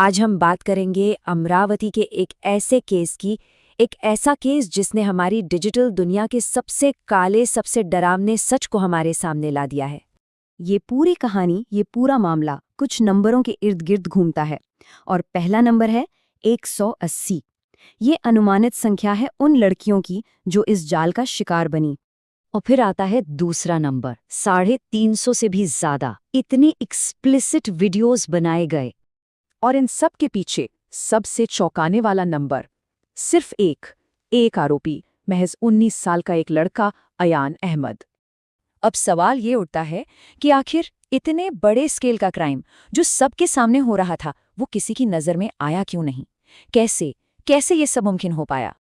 आज हम बात करेंगे अमरावती के एक ऐसे केस की, एक ऐसा केस जिसने हमारी डिजिटल दुनिया के सबसे काले, सबसे डरावने सच को हमारे सामने ला दिया है। ये पूरी कहानी, ये पूरा मामला कुछ नंबरों के इर्द गिर्द घूमता है और पहला नंबर है 180। ये अनुमानित संख्या है उन लड़कियों की जो इस जाल का शिकार बनी। और फिर आता है दूसरा नंबर, 350 से भी ज्यादा। इतने एक्सप्लिसिट वीडियोस बनाए गए। और इन सब के पीछे सबसे चौंकाने वाला नंबर, सिर्फ एक आरोपी, महज 19 साल का एक लड़का, अयान अहमद। अब सवाल ये उठता है कि आखिर इतने बड़े स्केल का क्राइम जो सबके सामने हो रहा था, वो किसी की नज़र में आया क्यों नहीं? कैसे कैसे ये सब मुमकिन हो पाया?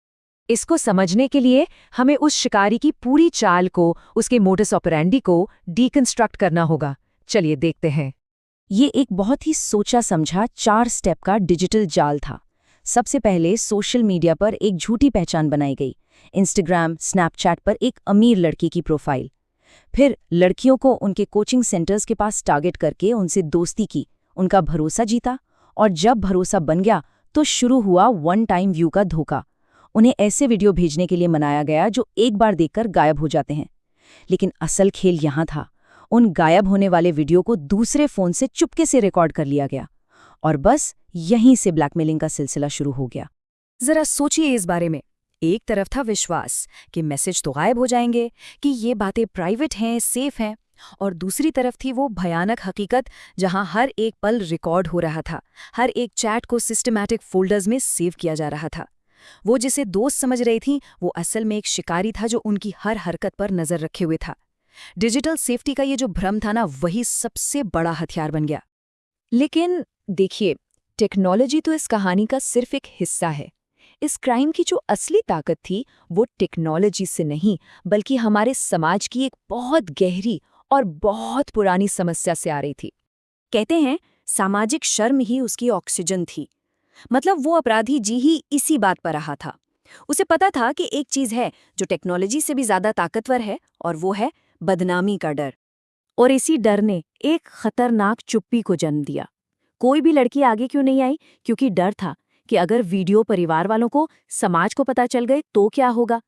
इसको समझने के लिए हमें उस शिकारी की पूरी चाल को, उसके मोडस ऑपरेंडी को डीकंस्ट्रक्ट करना होगा। चलिए देखते हैं। ये एक बहुत ही सोचा समझा 4 स्टेप का डिजिटल जाल था। सबसे पहले सोशल मीडिया पर एक झूठी पहचान बनाई गई। इंस्टाग्राम, स्नैपचैट पर एक अमीर लड़की की प्रोफाइल। फिर लड़कियों को उनके कोचिंग सेंटर्स के पास टारगेट करके उनसे दोस्ती की, उनका भरोसा जीता, और जब भरोसा बन गया तो शुरू हुआ वन टाइम व्यू का धोखा। उन्हें ऐसे वीडियो भेजने के लिए मनाया गया जो एक बार देखकर गायब हो जाते हैं। लेकिन असल खेल यहाँ था। उन गायब होने वाले वीडियो को दूसरे फोन से चुपके से रिकॉर्ड कर लिया गया और बस यहीं से ब्लैकमेलिंग का सिलसिला शुरू हो गया। जरा सोचिए इस बारे में। एक तरफ था विश्वास कि मैसेज तो गायब हो जाएंगे, कि ये बातें प्राइवेट हैं, सेफ हैं, और दूसरी तरफ थी वो भयानक हकीकत जहां हर एक पल रिकॉर्ड हो रहा था, हर एक चैट को सिस्टमैटिक फोल्डर्स में सेव किया जा रहा था। वो जिसे दोस्त समझ रही थी, वो असल में एक शिकारी था जो उनकी हर हरकत पर नजर रखे हुए था। डिजिटल सेफ्टी का ये जो भ्रम था ना, वही सबसे बड़ा हथियार बन गया। लेकिन देखिए, टेक्नोलॉजी तो इस कहानी का सिर्फ एक हिस्सा है। इस क्राइम की जो असली ताकत थी, वो टेक्नोलॉजी से नहीं, बल्कि हमारे समाज की एक बहुत गहरी और बहुत पुरानी समस्या से आ रही थी। कहते हैं सामाजिक शर्म ही उसकी ऑक्सीजन थी। मतलब वो अपराधी जी ही इसी बात पर रहा था। उसे पता था कि एक चीज है जो टेक्नोलॉजी से भी ज्यादा ताकतवर है, और वो है बदनामी का डर। और इसी डर ने एक खतरनाक चुप्पी को जन्म दिया। कोई भी लड़की आगे क्यों नहीं आई? क्योंकि डर था कि अगर वीडियो परिवार वालों को, समाज को पता चल गए तो क्या होगा।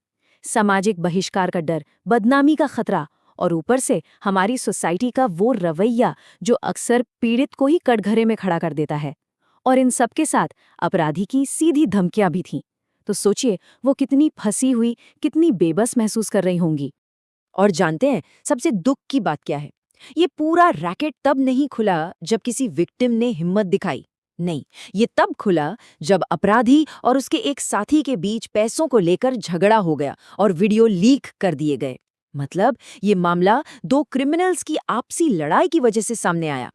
सामाजिक बहिष्कार का डर, बदनामी का खतरा, और ऊपर से हमारी सोसाइटी का वो रवैया जो अक्सर पीड़ित को ही कटघरे में खड़ा कर देता है। और इन सबके साथ अपराधी की सीधी धमकियां भी थीं। तो सोचिए वो कितनी फंसी हुई, कितनी बेबस महसूस कर रही होंगी। और जानते हैं सबसे दुख की बात क्या है? ये पूरा रैकेट तब नहीं खुला जब किसी विक्टिम ने हिम्मत दिखाई। नहीं, ये तब खुला जब अपराधी और उसके एक साथी के बीच पैसों को लेकर झगड़ा हो गया और वीडियो लीक कर दिए गए। मतलब ये मामला दो क्रिमिनल्स की आपसी लड़ाई की वजह से सामने आया।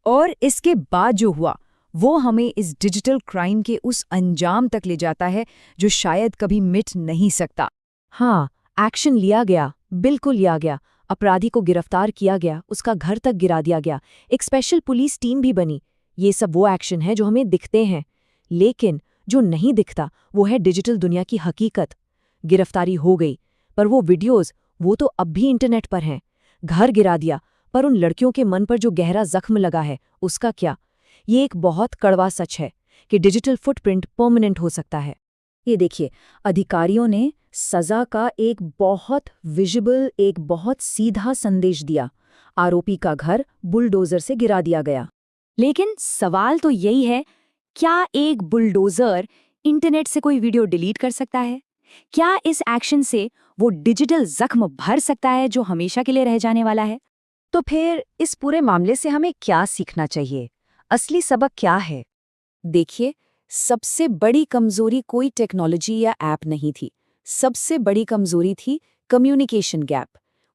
और इसके बाद जो हुआ वो हमें इस डिजिटल क्राइम के उस अंजाम तक ले जाता है जो शायद कभी मिट नहीं सकता। हाँ, एक्शन लिया गया, बिल्कुल लिया गया। अपराधी को गिरफ्तार किया गया, उसका घर तक गिरा दिया गया, एक स्पेशल पुलिस टीम भी बनी। ये सब वो एक्शन है जो हमें दिखते हैं, लेकिन जो नहीं दिखता वो है डिजिटल दुनिया की हकीकत। गिरफ्तारी हो गई, पर वो वीडियोस, वो तो अब भी इंटरनेट पर हैं। घर गिरा दिया, पर उन लड़कियों के मन पर जो गहरा जख्म लगा है, उसका क्या? ये एक बहुत कड़वा सच है कि डिजिटल फुटप्रिंट परमानेंट हो सकता है। ये देखिए, अधिकारियों ने सजा का एक बहुत विजिबल, एक बहुत सीधा संदेश दिया। आरोपी का घर बुलडोजर से गिरा दिया गया। लेकिन सवाल तो यही है, क्या एक बुलडोजर इंटरनेट से कोई वीडियो डिलीट कर सकता है? क्या इस एक्शन से वो डिजिटल जख्म भर सकता है जो हमेशा के लिए रह जाने वाला है? तो फिर इस पूरे मामले से हमें क्या सीखना चाहिए? असली सबक क्या है? देखिए, सबसे बड़ी कमजोरी कोई टेक्नोलॉजी या ऐप नहीं थी। सबसे बड़ी कमजोरी थी कम्युनिकेशन गैप।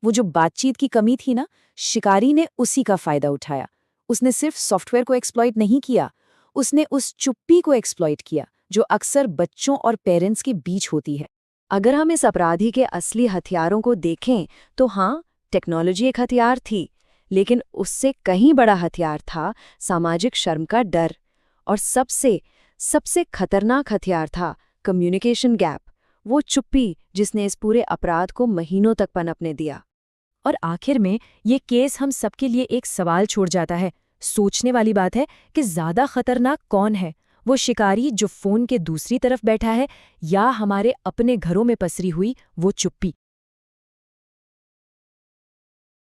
वो जो बातचीत की कमी थी ना, शिकारी ने उसी का फायदा उठाया। उसने सिर्फ सॉफ्टवेयर को एक्सप्लॉइट नहीं किया, उसने उस चुप्पी को एक्सप्लॉइट किया जो अक्सर बच्चों और पेरेंट्स के बीच होती है। अगर हम इस अपराधी के असली हथियारों को देखें तो हाँ, टेक्नोलॉजी एक हथियार थी, लेकिन उससे कहीं बड़ा हथियार था सामाजिक शर्म का डर। और सबसे खतरनाक हथियार था कम्युनिकेशन गैप, वो चुप्पी जिसने इस पूरे अपराध को महीनों तक पनपने दिया। और आखिर में ये केस हम सबके लिए एक सवाल छोड़ जाता है, सोचने वाली बात है कि ज्यादा खतरनाक कौन है, वो शिकारी जो फोन के दूसरी तरफ बैठा है या हमारे अपने घरों में पसरी हुई वो चुप्पी।